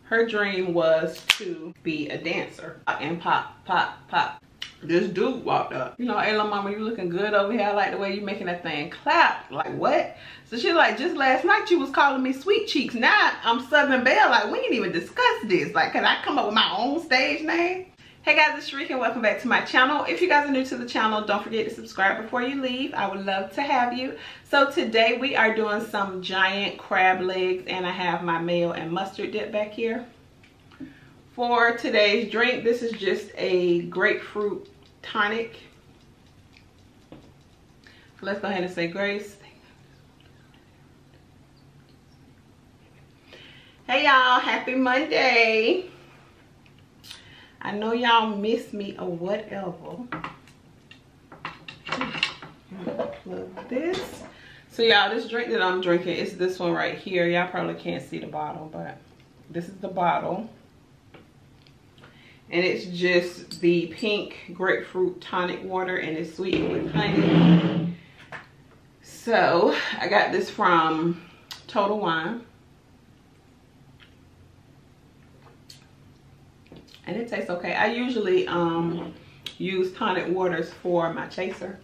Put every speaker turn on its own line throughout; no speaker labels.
her dream was to be a dancer and pop, pop, pop. This dude walked up. You know, hey, little mama, you looking good over here. I like the way you making that thing clap. Like, what? So she's like, just last night you was calling me sweet cheeks. Now I'm Southern Belle. Like, we didn't even discuss this. Like, can I come up with my own stage name? Hey guys, it's Shrek and welcome back to my channel. If you guys are new to the channel, don't forget to subscribe before you leave. I would love to have you. So today we are doing some giant crab legs, and I have my mayo and mustard dip back here. For today's drink, this is just a grapefruit tonic. Let's go ahead and say grace. Hey y'all, happy Monday. I know y'all miss me or whatever. Look this. So y'all, this drink that I'm drinking is this one right here. Y'all probably can't see the bottle, but this is the bottle. And it's just the pink grapefruit tonic water, and it's sweetened with honey. So I got this from Total Wine. And it tastes okay. I usually use tonic waters for my chaser,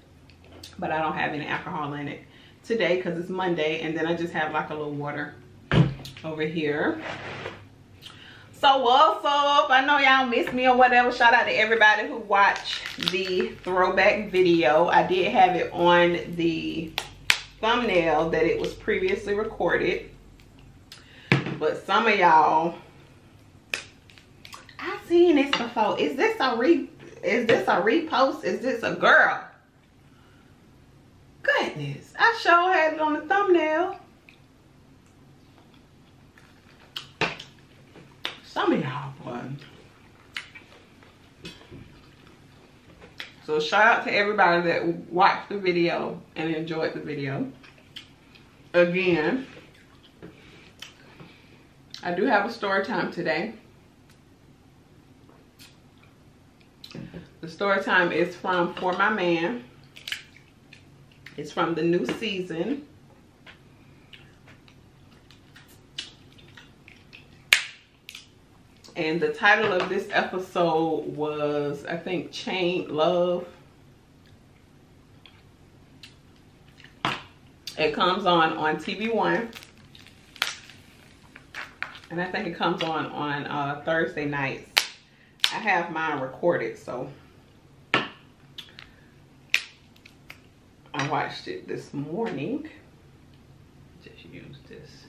but I don't have any alcohol in it today because it's Monday. And then I just have like a little water over here. So what's up? I know y'all miss me or whatever. Shout out to everybody who watched the throwback video. I did have it on the thumbnail that it was previously recorded, but some of y'all, I've seen this before. Is this a repost? Is this a girl? Goodness, I sure had it on the thumbnail. Some of y'all, boy. So shout out to everybody that watched the video and enjoyed the video. Again, I do have a story time today. The story time is from For My Man. It's from the new season. And the title of this episode was, I think, Chain Love. It comes on TV1. And I think it comes on Thursday nights. I have mine recorded, so I watched it this morning. Just use this.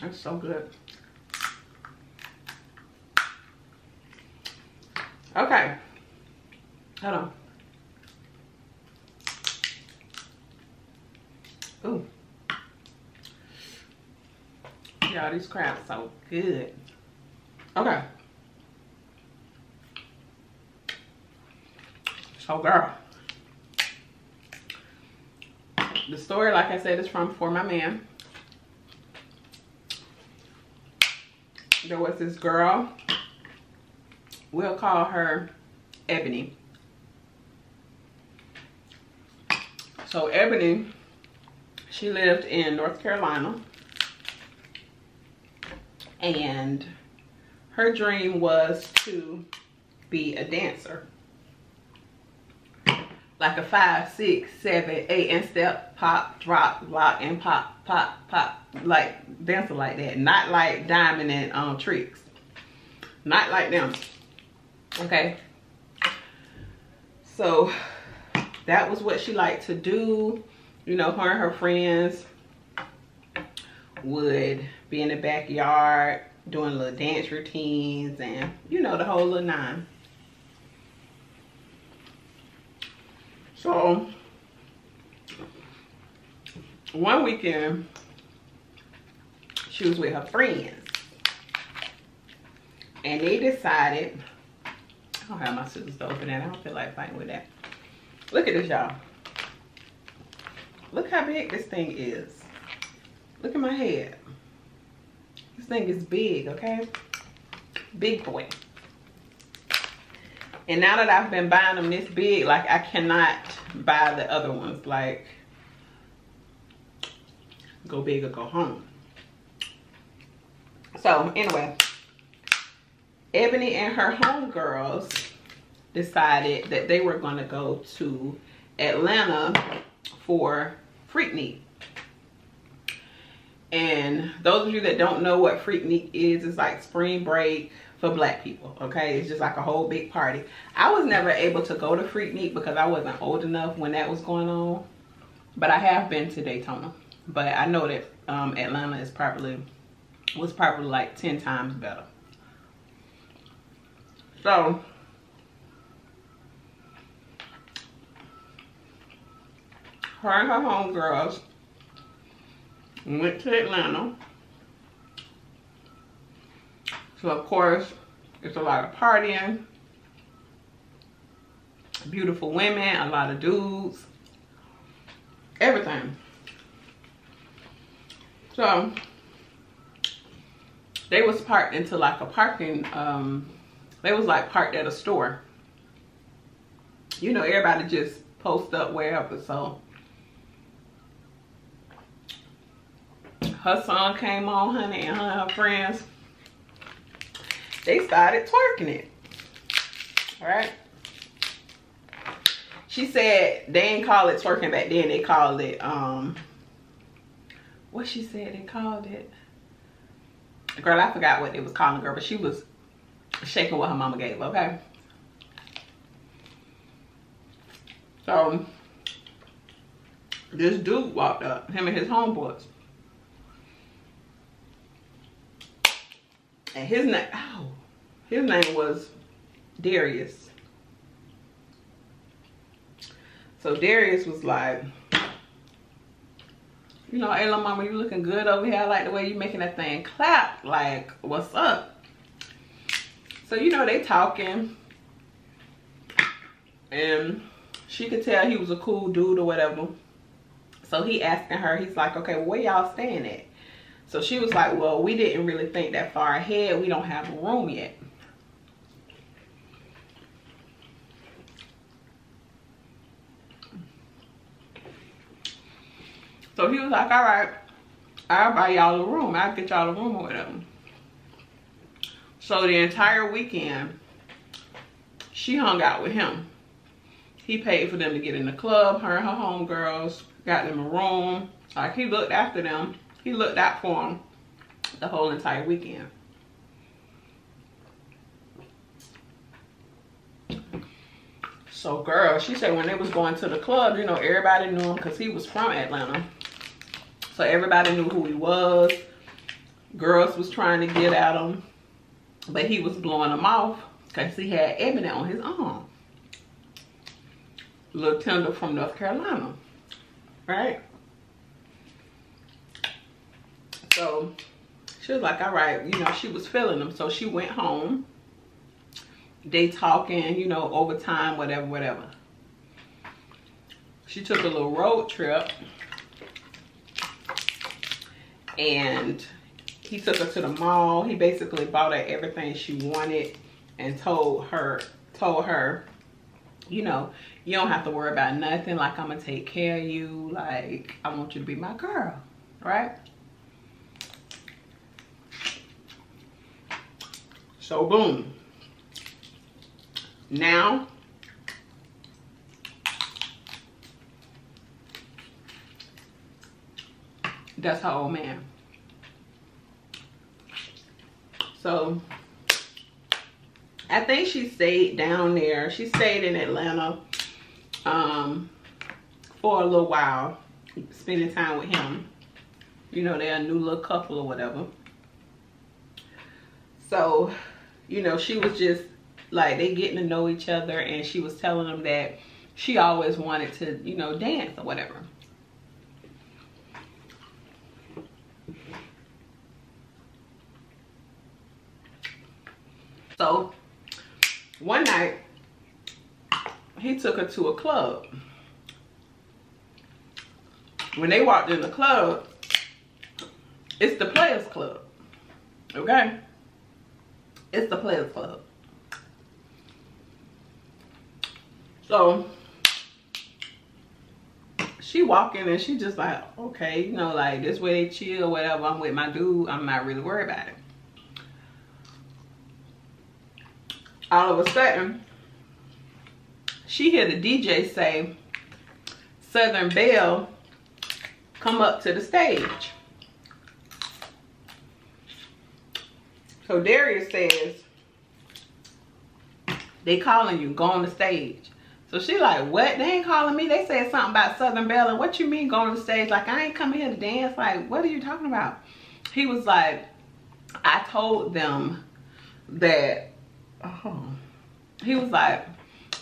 That's so good. Okay. Hold on. Ooh. Y'all, these crabs so good. Okay. So girl, the story, like I said, is from For My Man. There was this girl, we'll call her Ebony. So Ebony, she lived in North Carolina, and her dream was to be a dancer. Like a 5, 6, 7, 8 and step, pop, drop, lock, and pop, pop, pop. Like dancer like that. Not like diamond and tricks. Not like them. Okay. So that was what she liked to do. You know, her and her friends would be in the backyard doing little dance routines and, you know, the whole little nine. So one weekend she was with her friends, and they decided, I don't have my scissors to open that. I don't feel like fighting with that. Look at this, y'all. Look how big this thing is. Look at my head. This thing is big, okay? Big boy. And now that I've been buying them this big, like I cannot buy the other ones, like go big or go home. So anyway, Ebony and her homegirls decided that they were going to go to Atlanta for Freaknik. And those of you that don't know what Freaknik is, it's like spring break for black people, okay? It's just like a whole big party. I was never able to go to Freaknik because I wasn't old enough when that was going on. But I have been to Daytona. But I know that Atlanta is was probably like 10 times better. So her and her homegirls went to Atlanta. So of course, it's a lot of partying, beautiful women, a lot of dudes, everything. So they was parked into like a parking, they was like parked at a store. You know, everybody just post up wherever. So her son came on, honey, and her and her friends, they started twerking it. All right. She said they didn't call it twerking back then. They called it, what she said they called it? Girl, I forgot what they was calling her, but she was shaking what her mama gave, okay? So this dude walked up, him and his homeboys. And his name was Darius. So Darius was like, you know, hey little mama, you looking good over here. I like the way you making that thing clap. Like, what's up? So, you know, they talking. And she could tell he was a cool dude or whatever. So he asking her, he's like, okay, well, where y'all staying at? So she was like, well, we didn't really think that far ahead. We don't have a room yet. So he was like, all right, I'll buy y'all a room. I'll get y'all a room or whatever. So the entire weekend, she hung out with him. He paid for them to get in the club. Her and her homegirls got them a room. Like, he looked after them. He looked out for them the whole entire weekend. So, girl, she said when they was going to the club, you know, everybody knew him because he was from Atlanta. So everybody knew who he was. Girls was trying to get at him, but he was blowing them off because he had Ebony on his arm. Little Tender from North Carolina, right? So she was like, all right, you know, she was feeling him. So she went home. They talking, you know, over time, whatever, whatever. She took a little road trip. And he took her to the mall. He basically bought her everything she wanted and told her, you know, you don't have to worry about nothing. Like, I'm gonna take care of you. Like, I want you to be my girl, right? So boom. Now, that's her old man. So I think she stayed down there. She stayed in Atlanta for a little while, spending time with him. You know, they're a new little couple or whatever. So, you know, she was just like, they getting to know each other, and she was telling them that she always wanted to, you know, dance or whatever. So one night he took her to a club. When they walked in the club, it's the Players Club, okay? It's the Players Club. So she walk in and she just like, okay, you know, like this way they chill, whatever. I'm with my dude. I'm not really worried about it. All of a sudden, she hear the DJ say, Southern Belle, come up to the stage. So Darius says, they calling you, go on the stage. So she like, what? They ain't calling me. They said something about Southern Belle. And what you mean go on the stage? Like, I ain't coming here to dance. Like, what are you talking about? He was like, I told them that, he was like,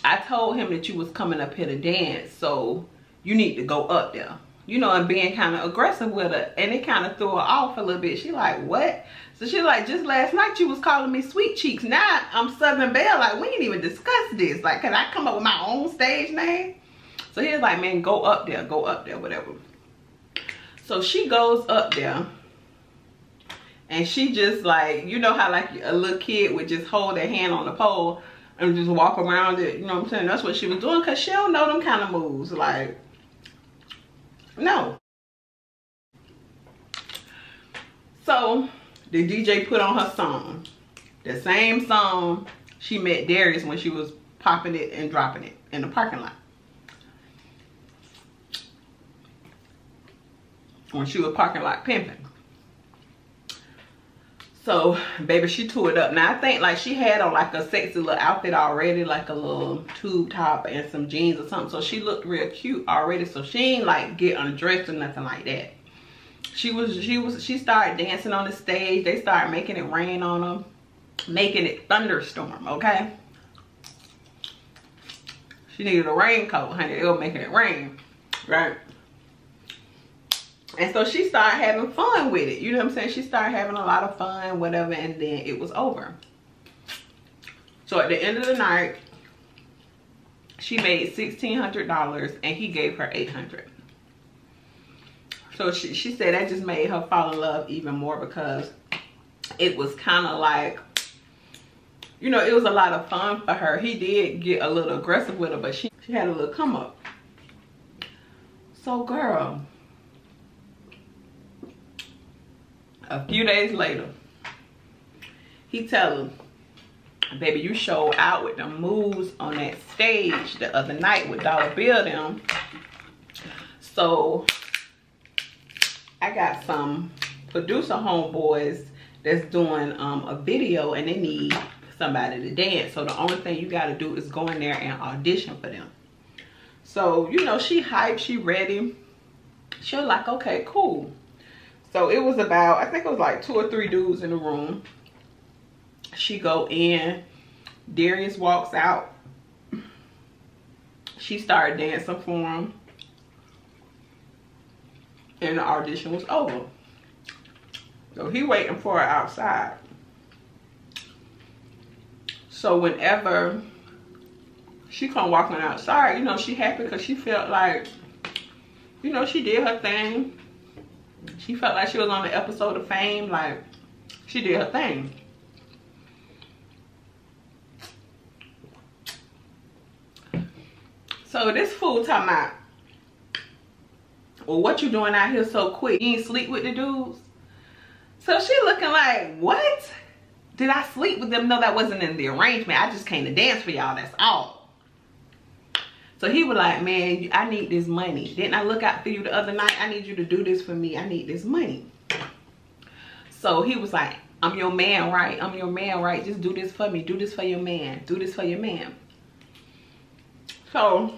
I told him that you was coming up here to dance. So you need to go up there. You know, and being kind of aggressive with her. And it kind of threw her off a little bit. She like, what? So she like, just last night you was calling me Sweet Cheeks. Now I'm Southern Belle. Like, we ain't even discussed this. Like, can I come up with my own stage name? So he was like, man, go up there, whatever. So she goes up there. And she just like, you know how like a little kid would just hold their hand on the pole and just walk around it. You know what I'm saying? That's what she was doing, because she don't know them kind of moves. Like, no. So the DJ put on her song. The same song she met Darius when she was popping it and dropping it in the parking lot. When she was parking lot pimping. So, baby, she tore it up. Now, I think, like, she had on, like, a sexy little outfit already, like a little tube top and some jeans or something. So, she looked real cute already. So, she ain't, like, get undressed or nothing like that. She started dancing on the stage. They started making it rain on them. Making it thunderstorm, okay? She needed a raincoat, honey. It was making it rain, right? And so she started having fun with it. You know what I'm saying? She started having a lot of fun, whatever, and then it was over. So at the end of the night, she made $1,600 and he gave her $800. So she said that just made her fall in love even more, because it was kind of like, you know, it was a lot of fun for her. He did get a little aggressive with her, but she had a little come up. So girl, a few days later, he tell her, baby, you showed out with the moves on that stage the other night with Dollar Bill them. So I got some producer homeboys that's doing a video and they need somebody to dance. So the only thing you got to do is go in there and audition for them. So, you know, she hyped, she ready. She was like, okay, cool. So it was about, I think it was like 2 or 3 dudes in the room. She go in, Darius walks out. She started dancing for him. And the audition was over. So he waiting for her outside. So whenever she come walking outside, you know, she happy because she felt like, you know, she did her thing. She felt like she was on the episode of Fame. Like, she did her thing. So this fool talking about, well, what you doing out here so quick? You ain't sleep with the dudes? So she looking like, what? Did I sleep with them? No, that wasn't in the arrangement. I just came to dance for y'all, that's all. So he was like, man, I need this money. Didn't I look out for you the other night? I need you to do this for me. I need this money. So he was like, I'm your man, right? I'm your man, right? Just do this for me. Do this for your man. Do this for your man. So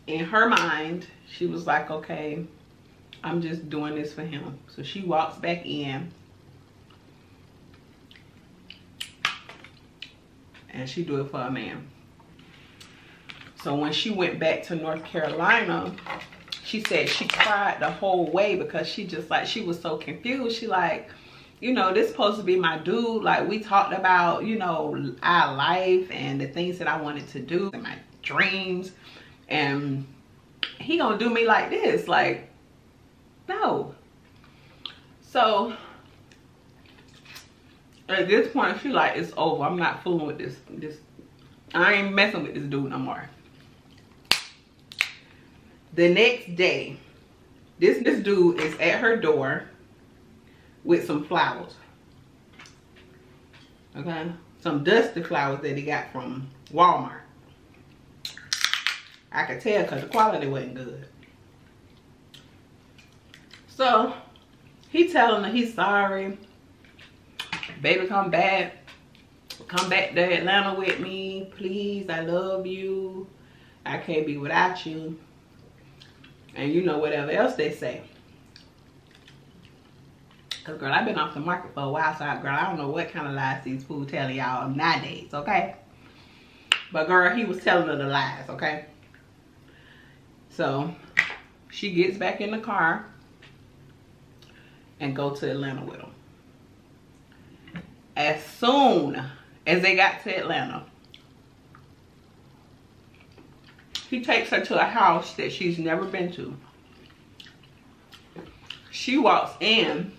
in her mind, she was like, okay, I'm just doing this for him. So she walks back in. And she do it for a man. So when she went back to North Carolina, she said she cried the whole way because she just like, she was so confused. She like, you know, this supposed to be my dude. Like, we talked about, you know, our life and the things that I wanted to do and my dreams. And he gonna do me like this. Like, no. So at this point, she like, it's over. I'm not fooling with this. I ain't messing with this dude no more. The next day, this dude is at her door with some flowers. Okay? Some dusty flowers that he got from Walmart. I could tell because the quality wasn't good. So, he telling her he's sorry. Baby, come back. Come back to Atlanta with me. Please, I love you. I can't be without you. And you know, whatever else they say. Because, girl, I've been off the market for a while. So, girl, I don't know what kind of lies these fools telling y'all nowadays, okay? But, girl, he was telling her the lies, okay? So, she gets back in the car and go to Atlanta with him. As soon as they got to Atlanta, he takes her to a house that she's never been to. She walks in.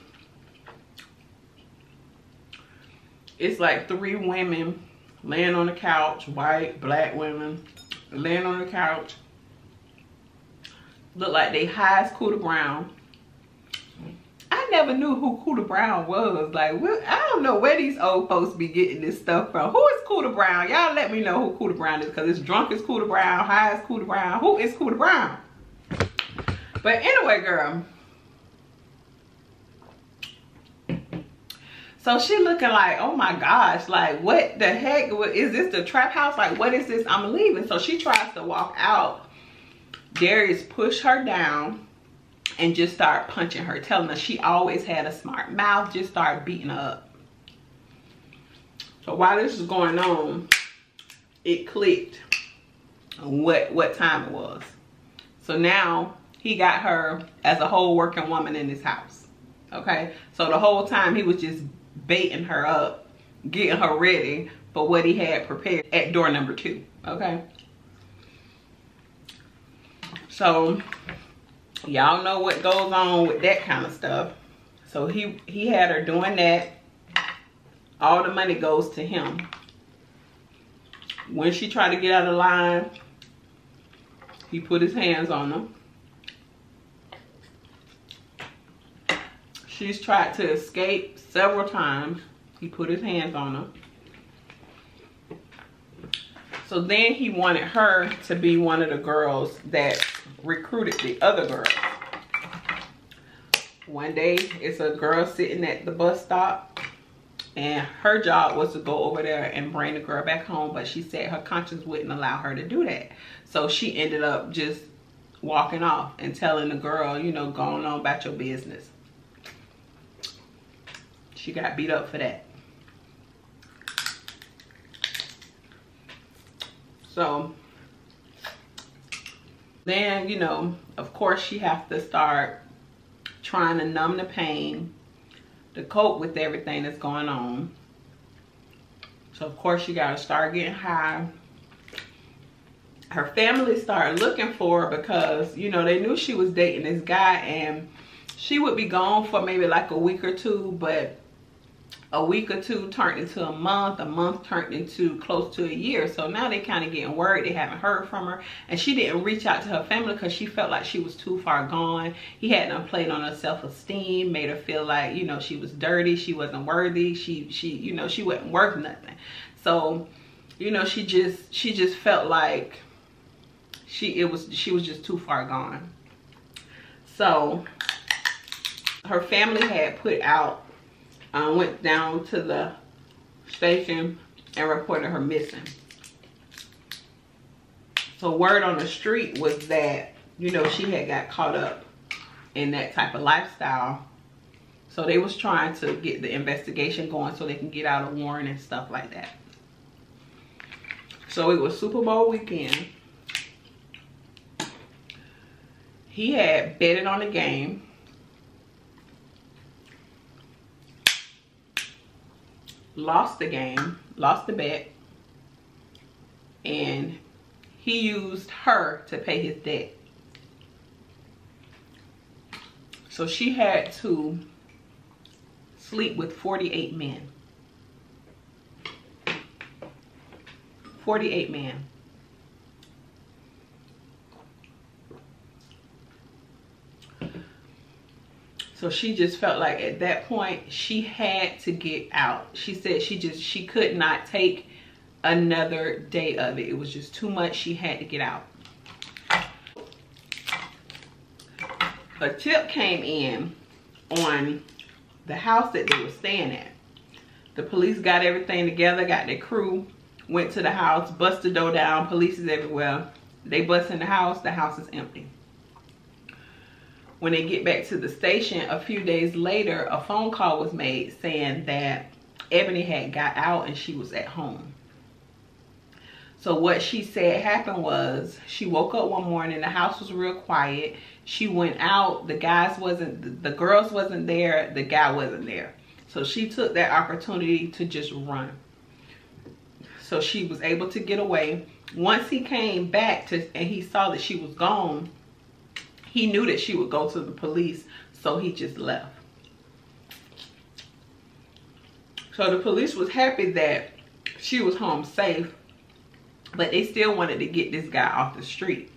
It's like 3 women laying on the couch, white, black women, laying on the couch. Look like they high as Cooter Brown. I never knew who Cooter Brown was. Like, I don't know where these old folks be getting this stuff from. Who is Cooter Brown? Y'all let me know who Cooter Brown is, because it's drunk as Cooter Brown, high as Cooter Brown. Who is Cooter Brown? But anyway, girl. So she looking like, oh my gosh, like what the heck? Is this the trap house? Like, what is this? I'm leaving. So she tries to walk out. Darius pushed her down and just start punching her, telling her she always had a smart mouth, just start beating her up. So while this is going on, it clicked on what time it was. So now he got her as a whole working woman in his house. Okay, so the whole time he was just baiting her up, getting her ready for what he had prepared at door number 2. Okay, so y'all know what goes on with that kind of stuff. So he had her doing that. All the money goes to him. When she tried to get out of line, he put his hands on her. She's tried to escape several times. He put his hands on her. So then he wanted her to be one of the girls that recruited the other girls. One day, it's a girl sitting at the bus stop, and her job was to go over there and bring the girl back home, but she said her conscience wouldn't allow her to do that. So she ended up just walking off and telling the girl, you know, going on about your business. She got beat up for that. So then, you know, of course she has to start trying to numb the pain, to cope with everything that's going on. So of course she got to start getting high. Her family started looking for her because, you know, they knew she was dating this guy, and she would be gone for maybe like a week or two, but a week or two turned into a month turned into close to a year. So now they kind of getting worried. They haven't heard from her, and she didn't reach out to her family because she felt like she was too far gone. He had done played on her self-esteem, made her feel like, you know, she was dirty, she wasn't worthy, she you know, she wasn't worth nothing. So, you know, she just felt like she was just too far gone. So her family had put out, went down to the station and reported her missing. So word on the street was that, you know, she had got caught up in that type of lifestyle. So they was trying to get the investigation going so they can get out a warrant and stuff like that. So it was Super Bowl weekend. He had betted on the game. Lost the game, lost the bet, and he used her to pay his debt. So she had to sleep with 48 men. 48 men. So she just felt like at that point she had to get out. She said she could not take another day of it. It was just too much. She had to get out. A tip came in on the house that they were staying at. The police got everything together, got their crew, went to the house, busted the door down, police is everywhere. They bust in the house is empty. When they get back to the station, a few days later, a phone call was made saying that Ebony had got out and she was at home. So what she said happened was she woke up one morning, the house was real quiet. She went out, the girls wasn't there, the guy wasn't there. So she took that opportunity to just run. So she was able to get away. Once he came back and he saw that she was gone, he knew that she would go to the police, so he just left. So the police was happy that she was home safe, but they still wanted to get this guy off the street.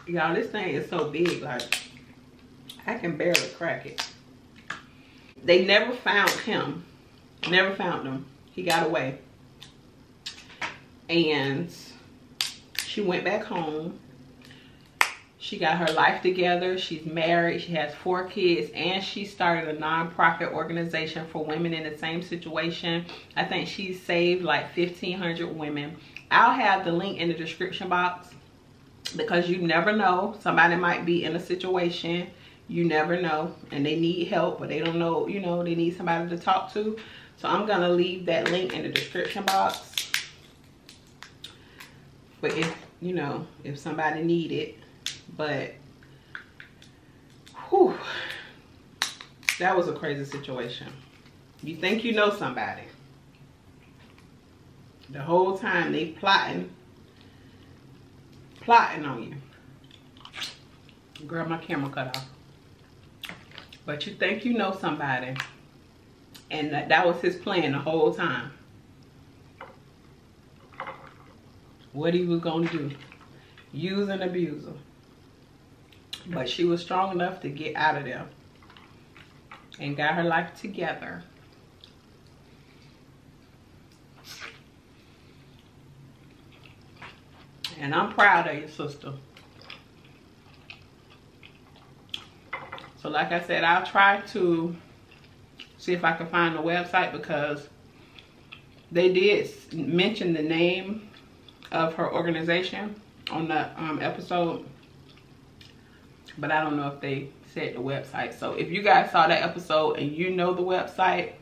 Y'all, this thing is so big, like, I can barely crack it. They never found him. Never found him. He got away. And she went back home. She got her life together. She's married. She has 4 kids. And she started a non-profit organization for women in the same situation. I think she's saved like 1,500 women. I'll have the link in the description box, because you never know. Somebody might be in a situation. You never know. And they need help, but they don't know, you know, they need somebody to talk to. So I'm going to leave that link in the description box. But if, you know, if somebody need it. But, whew, that was a crazy situation. You think you know somebody. The whole time they plotting on you. Girl, my camera cut off. But you think you know somebody. And that was his plan the whole time. What he was going to do. Use and abuse her. But she was strong enough to get out of there. And got her life together. And I'm proud of you, sister. So like I said, I'll try to see if I can find the website, because they did mention the name of her organization on the episode. But I don't know if they said the website. So if you guys saw that episode and you know the website,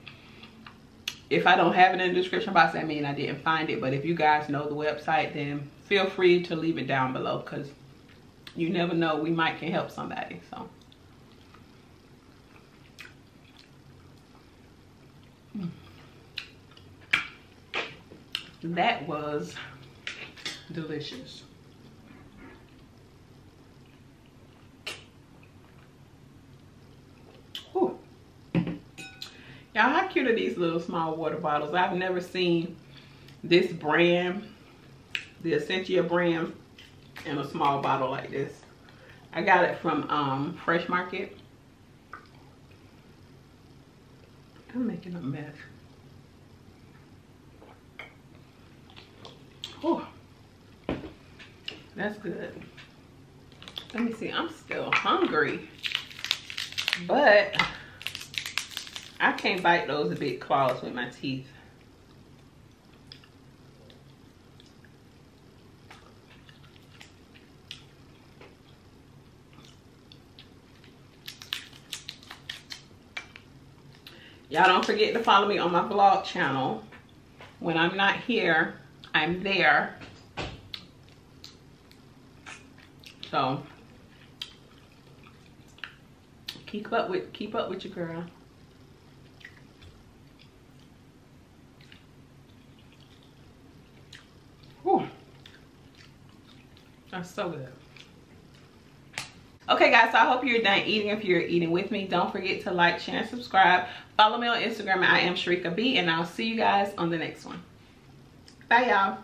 if I don't have it in the description box, that means I didn't find it. But if you guys know the website, then feel free to leave it down below, because you never know, we might can help somebody. So that was delicious. Whew. Y'all, how cute are these little small water bottles? I've never seen this brand, the Essentia brand, in a small bottle like this. I got it from Fresh Market. I'm making a mess. Oh, that's good. Let me see, I'm still hungry, but I can't bite those big claws with my teeth. Y'all don't forget to follow me on my vlog channel. When I'm not here, I'm there. So keep up with your girl. Whew. That's so good. Okay guys, so I hope you're done eating. If you're eating with me, don't forget to like, share, and subscribe. Follow me on Instagram. I am Sharika B, and I'll see you guys on the next one. Bye y'all.